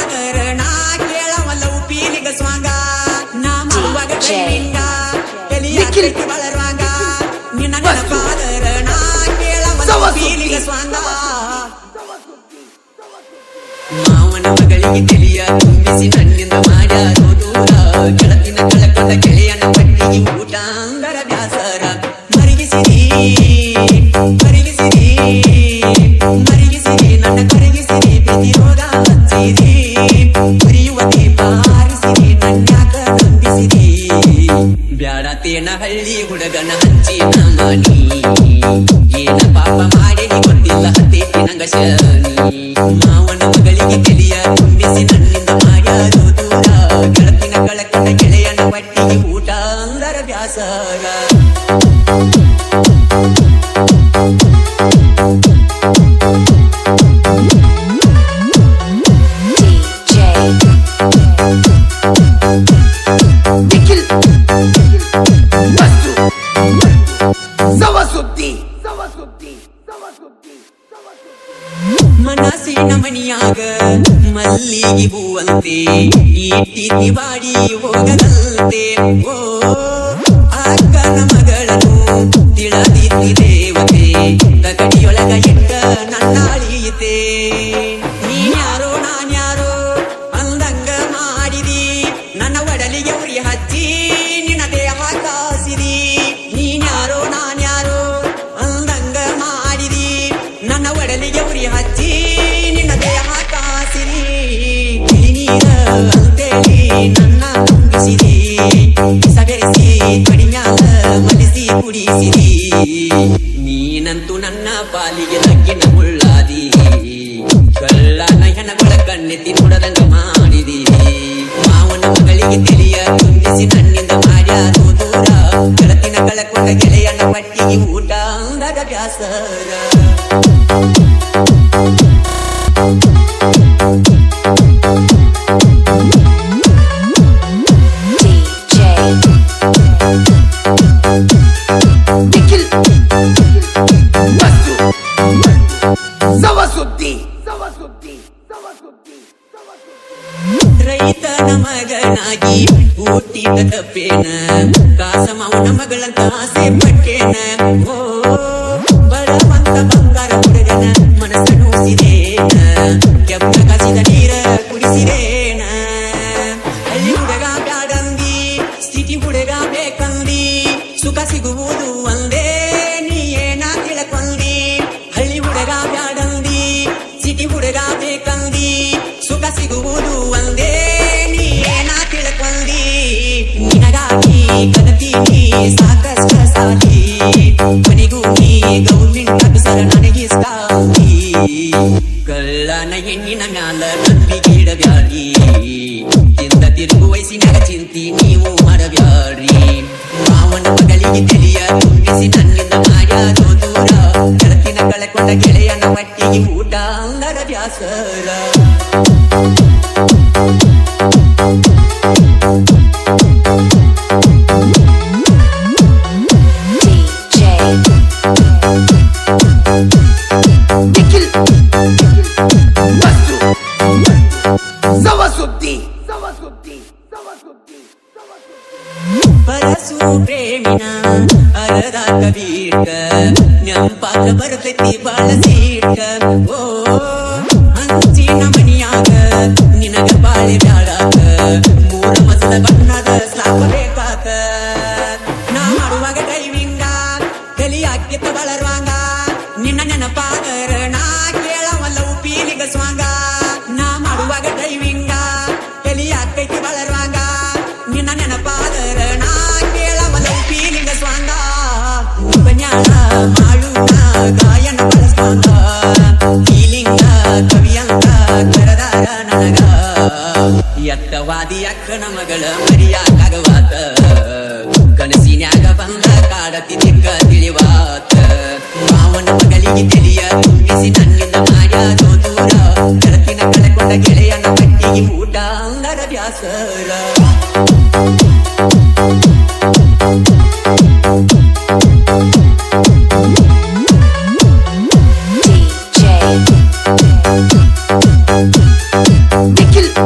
ಪಾದರ ನಾ ಕೇಳವಲ್ಲ ಉಪ್ಪಿಲಿಗ ಸ್ವಾಂಗ ನಾ ಮಾಡುವಾಗ ಕೈವಿಂಗ ಎಲಿಯಾಕೈತಿ ಬಳರುವಾಗ ನಿನ್ನ ಪಾದರ ನಾ ಕೇಳವಲ್ಲ ಉಪ್ಪಿಲಿಗ ಸ್ವಾಂಗ ಮಾವನ ಮಗಳಿಗೆ ತಿಳಿಯ ತುಂಬಿಸಿ ನನ್ನಿಂದ ಮಾಡ್ಯಾರೋ ದೂರ ಗೆಳತಿನ ಕಳಕೊಂಡ ಗೆಳೆಯನ ಪಟ್ಟಿಗೆ ಊಟ ಅಂದರ ಬ್ಯಾಸರ ಮರಿಗಿಸಿರಿ ನನ್ನ ಕರಗಿಸಿರಿ ಪ್ರೀತಿ ರೋಗ ಹಚ್ಚಿರಿ ಉರಿಯುವ ದೀಪ ಹಾರಿಸಿರಿ ನನ್ಯಾಕ ನಂಬಿಸಿರಿ ಬ್ಯಾಡತೇನ ಹಳ್ಳಿ ಹುಡುಗನ ಹಚ್ಚಿ ನಮನಿ ಏನ ಪಾಪ ಮಾಡೇನಿ ಗೊತ್ತಿಲ್ಲ ಹತ್ತೇತಿ ನಂಗ ಶನಿ ಮಾವನ ಮಗಳಿಗೆ ತಿಳಿಯ ತುಂಬಿಸಿ ನನ್ನಿಂದ ಮಾಡ್ಯಾರೋ ದೂರ ಗೆಳತಿನ ಕಳಕೊಂಡ ಗೆಳೆಯನ ಒಟ್ಟಿಗೆ ಊಟ ಅಂದರ ಬ್ಯಾಸರ ಮನಸ್ಸಿನ ಮನಿಯಾಗ ಮಲ್ಲಿಗೆ ಹೂವಂತೆ ಇಟ್ಟಿತಿ ಬಾಡಿ ಹೋಗದಂತೆ ಓ ಅಕ್ಕನ ಮಗಳನ್ನು ತಿಳದಿತ್ತಿ ದೇವತೆ ತಗಡಿಯೊಳಗ ಇಟ್ಟ ನನ್ನಾಳೀತೆ ನೀನ್ಯಾರೋ ನಾನ್ಯಾರೋ ಅಂದಂಗ ಮಾಡಿದಿ ನನ್ನ ಒಡಲಿಗೆ ಉರಿ ಹಚ್ಚಿ ನಿನ್ನ ದೇಹ ಕಾಸಿರಿ ನೀನ್ಯಾರೋ ನಾನ್ಯಾರೋ ಅಂದಂಗ ಮಾಡಿದಿ ನನ್ನ ಒಡಲಿಗೆ ಉರಿ ಹಚ್ಚಿ ನಿನ್ನ ದೇಹ ಕಾಸಿರಿ ನೀರ ಅಂತೇಳಿ ನನ್ನ ತುಂಬಿಸಿರಿ ಸಗರಿಸಿ ಕಡಿಮ್ಯಾಲ ಮಲಿಸಿ ಕುಡಿಸಿರಿ ನೀನಂತೂ ನನ್ನ ಪಾಲಿಗೆ ಲಕ್ಕಿನ ಮುಳ್ಳಾದಿ ಕಳ್ಳನ ಹೆಣಗಳ ಕಣ್ಣೆತ್ತಿ ನೋಡದಂಗ ಮಾಡಿದಿ ಮಾವನ ಮಗಳಿಗೆ ತಿಳಿಯ ತುಂಬಿಸಿ ನನ್ನಿಂದ ಮಾಡ್ಯಾರೋ ದೂರ ಗೆಳತಿನ ಕಳಕೊಂಡ ಗೆಳೆಯನ ಪಟ್ಟಿಗೆ ಊಟ ಅಂದಾಗ ಬ್ಯಾಸರ ರೈತನ ಮಗನಾಗಿ ಹುಟ್ಟಿದ ತಪ್ಪೇನ ಕಾಸ ಮಾವನ ಮಗಳಂತ ಆಸೆ ಪಟ್ಟೇನ ಓ ಬಡವಂತ ಬಂಗಾರ ಹುಡುಗನ ಮನಸ್ಸ ನೋಸಿರೇನ ಕೆಂಪ ಕಾಸಿದ ನೀರ ಕುಡಿಸಿರೇನ ಹಳ್ಳಿ ಹುಡುಗ ಬ್ಯಾಡಂದಿ ಸ್ಥಿತಿ ಹುಡುಗ ಬೇಕಂದಿ ಸುಖ ಸಿಗುವುದು ಒಂದೇ ನೀ ಏನ ತಿಳ್ಕೊಂಡಿ ಹಳ್ಳಿ ಹುಡುಗ ಬ್ಯಾಡಂದಿ ಸಿಟಿ ಹುಡುಗ ಬೇಕಂದಿ ಸುಖ ಸಿಗುವುದು ಒಂದೇ ನೀ ಏನ ತಿಳ್ಕೊಂಡಿ ನಿನಗಾಗಿ ಕದತೀನಿ ಸಾಕಷ್ಟ ಸಾಲಿ ಕೊನೆಗೂ ನೀ ಗೌರ್ಮೆಂಟ್ ಆಫೀಸರ ನನಗಿಷ್ಟ ಕಳ್ಳನ ಹೆಣ್ಣಿನ ಮ್ಯಾಲ ನಂಬಿಕೆ ಇಡಬ್ಯಾಡ್ರಿ ತಿಂದ ತಿರುಗು ವಯಸ್ಸಿನಾಗ ಚಿಂತಿ ನೀವು ಮಾಡಬ್ಯಾಡ್ರಿ ಮಾವನ ಮಗಳಿಗೆ ತಿಳಿಯ ತುಂಬಿಸಿ ನನ್ನಿಂದ ಮಾಡ್ಯಾರೋ ದೂರ ಗೆಳತಿನ ಕಳಕೊಂಡ ಗೆಳೆಯನ ಒಟ್ಟಿಗೆ ಊಟ ಅಂದರ ಬ್ಯಾಸರ ಪರಸು ಪ್ರೇಮಿನ ಅರದಾಕ ಬೀಟ ನೆಂಪಾಕ ಬರ್ತೈತಿ ಬಾಳ ಸೀಟ ಓ ಹಂಚಿನ ಮನಿಯಾಗ ನಿನಗ ಬಾಳೆ ಬ್ಯಾಡಾಕ ಮೂರ ಮಸಲ ಬಣ್ಣದ ಸಾಕ ಬೇಕಾಕ ನಾ ಮಾಡುವಾಗ ಡ್ರೈವಿಂಗ ಕಲಿ ಹಾಕಿತ್ತ ಬಳರುವಾಗ ನಿನ್ನ ನೆನಪಾದರ ನಾ ಕೇಳವಲ್ಲ ಉಪ್ಪಿಲಿಗ ಸ್ವಾಂಗ ನಾ ಮಾಡುವಾಗ ಡ್ರೈವಿಂಗ ಕಲಿ ಹಾಕೈತಿ ಬಳರುವಾಗ ನಿನ್ನ ನೆನಪಾದರ ನಾ ಕೇಳವಲ್ಲ ಉಪ್ಪಿಲಿಗ ಸ್ವಾಂಗ ಉಪನ್ಯಾಸ ಮಾಡುವ ಗಾಯನ ಬಳಸ್ತಾಂಗ ಫೀಲಿಂಗ ಕವಿಯಂಗ ಕರದಾರ ನನಗ ಎತ್ತವಾದಿ ಅಕ್ಕನ ಮಗಳ ಮರಿಯಾಕಾಗವಾತ ಕನಸಿನ್ಯಾಗ ಬಂದ ಕಾಡತಿ ದಿಕ್ಕ ತಿಳಿವಾತ ಮಾವನ ಮಗಳಿಗೆ ತಿಳಿಯ ತುಂಬಿಸಿ ನನ್ನಿಂದ ಮಾಡ್ಯಾರೋ ದೂರ ಗೆಳತಿನ ಕಳಕೊಂಡ ಗೆಳೆಯನ ಪಟ್ಟಿಗೆ ಊಟ ಅಂದರ ಬ್ಯಾಸರ DJ